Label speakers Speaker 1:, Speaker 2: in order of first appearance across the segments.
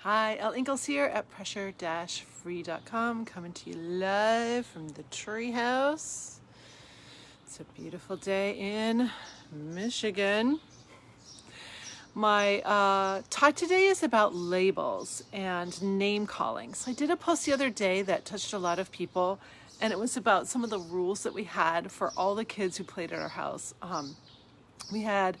Speaker 1: Hi, Elle here at pressure-free.com, coming to you live from the treehouse. It's a beautiful day in Michigan. My talk today is about labels and name calling. So I did a post the other day that touched a lot of people, and it was about some of the rules that we had for all the kids who played at our house. We had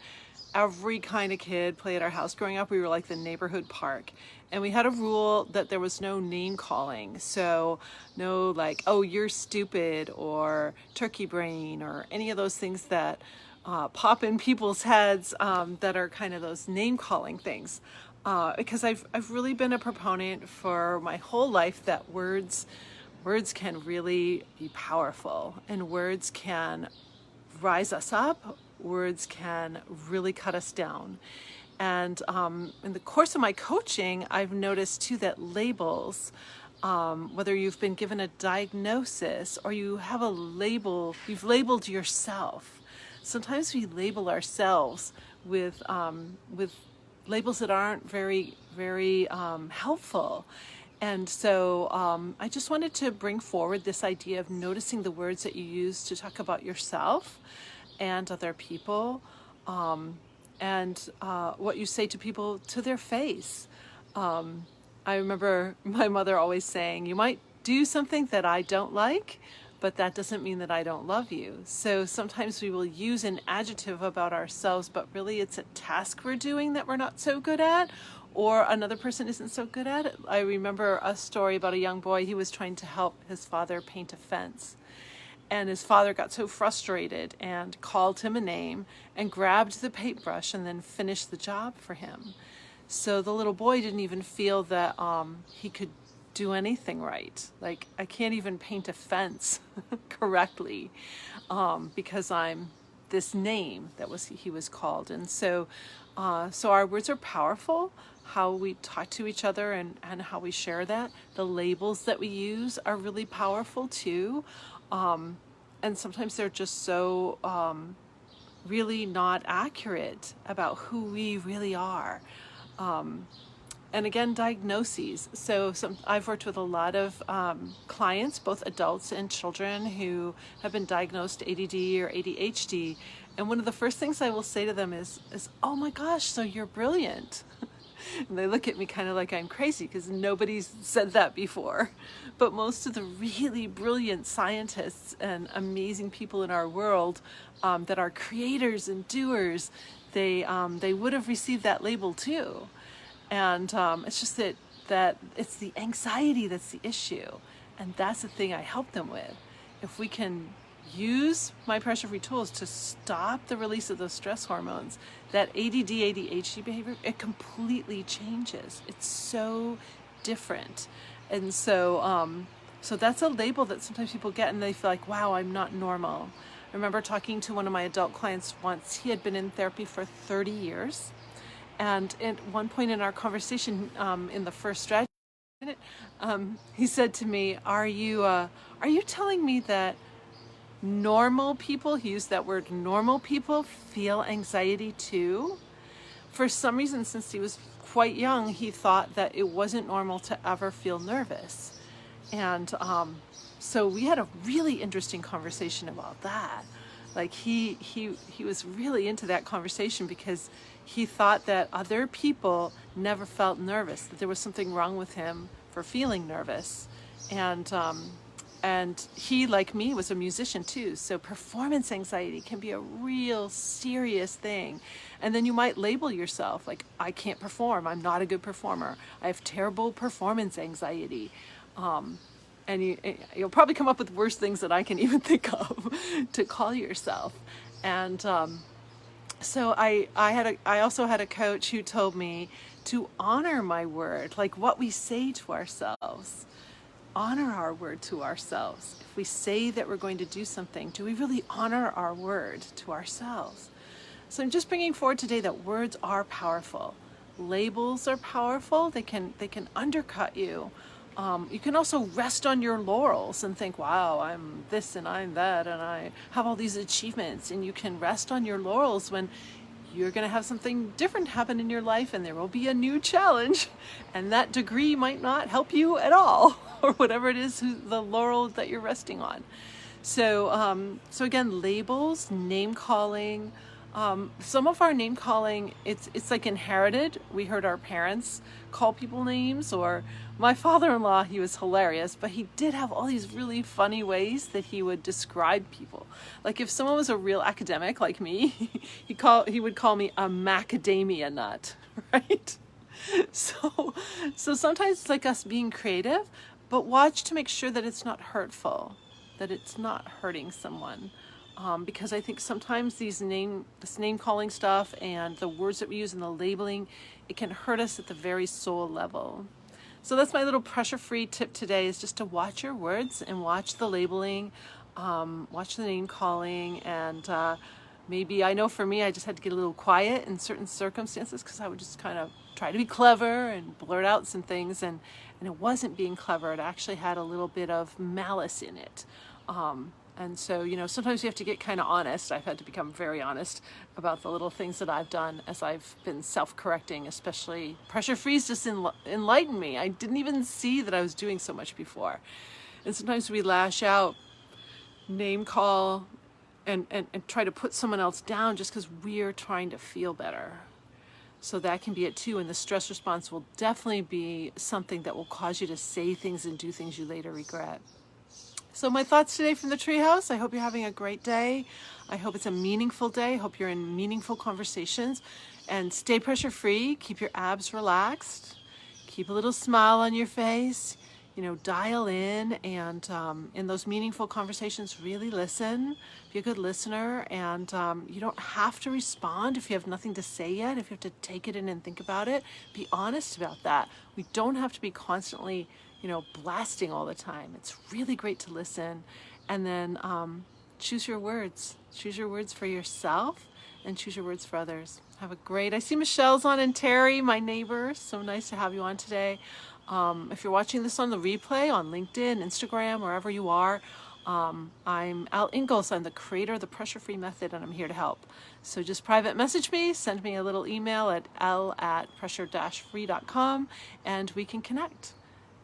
Speaker 1: every kind of kid play at our house. Growing up, we were like the neighborhood park. And we had a rule that there was no name calling. So no like, oh, you're stupid or turkey brain or any of those things that pop in people's heads that are kind of those name calling things. Because I've really been a proponent for my whole life that words can really be powerful, and words can rise us up. Words can really cut us down. And in the course of my coaching, I've noticed too that labels, whether you've been given a diagnosis or you have a label, you've labeled yourself. Sometimes we label ourselves with labels that aren't very helpful. And so I just wanted to bring forward this idea of noticing the words that you use to talk about yourself and other people, and what you say to people to their face. I remember my mother always saying, you might do something that I don't like, but that doesn't mean that I don't love you. So sometimes we will use an adjective about ourselves, but really it's a task we're doing that we're not so good at, or another person isn't so good at it. I remember a story about a young boy. He was trying to help his father paint a fence. And his father got so frustrated and called him a name and grabbed the paintbrush and then finished the job for him. So the little boy didn't even feel that he could do anything right. Like, I can't even paint a fence correctly because I'm this name that he was called. And so our words are powerful. How we talk to each other and how we share that. The labels that we use are really powerful too. And sometimes they're just so really not accurate about who we really are. And again, diagnoses. So I've worked with a lot of clients, both adults and children, who have been diagnosed ADD or ADHD. And one of the first things I will say to them is oh my gosh, so you're brilliant. And they look at me kind of like I'm crazy because nobody's said that before. But most of the really brilliant scientists and amazing people in our world that are creators and doers, they would have received that label too. And it's just that it's the anxiety that's the issue. And that's the thing I help them with. If we can use my pressure-free tools to stop the release of those stress hormones, that ADD, ADHD behavior, it completely changes. It's so different. And so that's a label that sometimes people get and they feel like, wow, I'm not normal. I remember talking to one of my adult clients once. He had been in therapy for 30 years. And at one point in our conversation, in the first strategy, he said to me, are you telling me that normal people, he used that word, normal people feel anxiety too? For some reason, since he was quite young, he thought that it wasn't normal to ever feel nervous. And so we had a really interesting conversation about that. Like he was really into that conversation because he thought that other people never felt nervous, that there was something wrong with him for feeling nervous. And he, like me, was a musician too. So performance anxiety can be a real serious thing. And then you might label yourself like, I can't perform. I'm not a good performer. I have terrible performance anxiety. And you'll probably come up with worse things than I can even think of to call yourself. And so I also had a coach who told me to honor my word, like what we say to ourselves. Honor our word to ourselves. If we say that we're going to do something, do we really honor our word to ourselves? So I'm just bringing forward today that words are powerful. Labels are powerful. They can undercut you. You can also rest on your laurels and think, wow, I'm this and I'm that and I have all these achievements, and you can rest on your laurels when you're going to have something different happen in your life, and there will be a new challenge, and that degree might not help you at all, or whatever it is, the laurel that you're resting on. So, so again, labels, name calling. Some of our name calling, it's like inherited. We heard our parents call people names, or my father-in-law, he was hilarious, but he did have all these really funny ways that he would describe people. Like if someone was a real academic like me, he would call me a macadamia nut, right? So sometimes it's like us being creative, but watch to make sure that it's not hurtful, that it's not hurting someone. Because I think sometimes this name calling stuff and the words that we use in the labeling, it can hurt us at the very soul level. So that's my little pressure-free tip today, is just to watch your words and watch the labeling, watch the name calling, and maybe, I know for me, I just had to get a little quiet in certain circumstances because I would just kind of try to be clever and blurt out some things, and it wasn't being clever. It actually had a little bit of malice in it. And so, you know, sometimes you have to get kind of honest. I've had to become very honest about the little things that I've done as I've been self-correcting, especially pressure freeze just enlightened me. I didn't even see that I was doing so much before. And sometimes we lash out, name call, and try to put someone else down just because we're trying to feel better. So that can be it too. And the stress response will definitely be something that will cause you to say things and do things you later regret. So my thoughts today from the treehouse. I hope you're having a great day. I hope it's a meaningful day. I hope you're in meaningful conversations, and stay pressure free. Keep your abs relaxed. Keep a little smile on your face. You know, dial in, and in those meaningful conversations, really listen. Be a good listener, and you don't have to respond if you have nothing to say yet. If you have to take it in and think about it, be honest about that. We don't have to be constantly, you know, blasting all the time. It's really great to listen, and then choose your words. Choose your words for yourself, and choose your words for others. Have a great, I see Michelle's on, and Terry, my neighbor. So nice to have you on today. If you're watching this on the replay on LinkedIn, Instagram, wherever you are, I'm Elle Ingalls. I'm the creator of the Pressure Free Method, and I'm here to help. So just private message me, send me a little email at elle@pressure-free.com, and we can connect.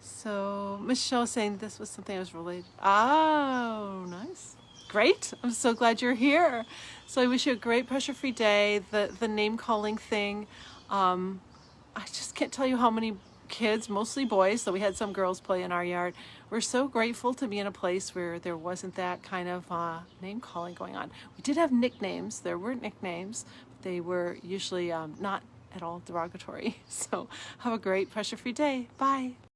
Speaker 1: So Michelle saying this was something I was related. Oh, nice. Great. I'm so glad you're here. So I wish you a great pressure-free day. The name calling thing, I just can't tell you how many kids, mostly boys, though we had some girls play in our yard. We're so grateful to be in a place where there wasn't that kind of name calling going on. We did have nicknames. There were nicknames, but they were usually not at all derogatory. So have a great pressure-free day. Bye.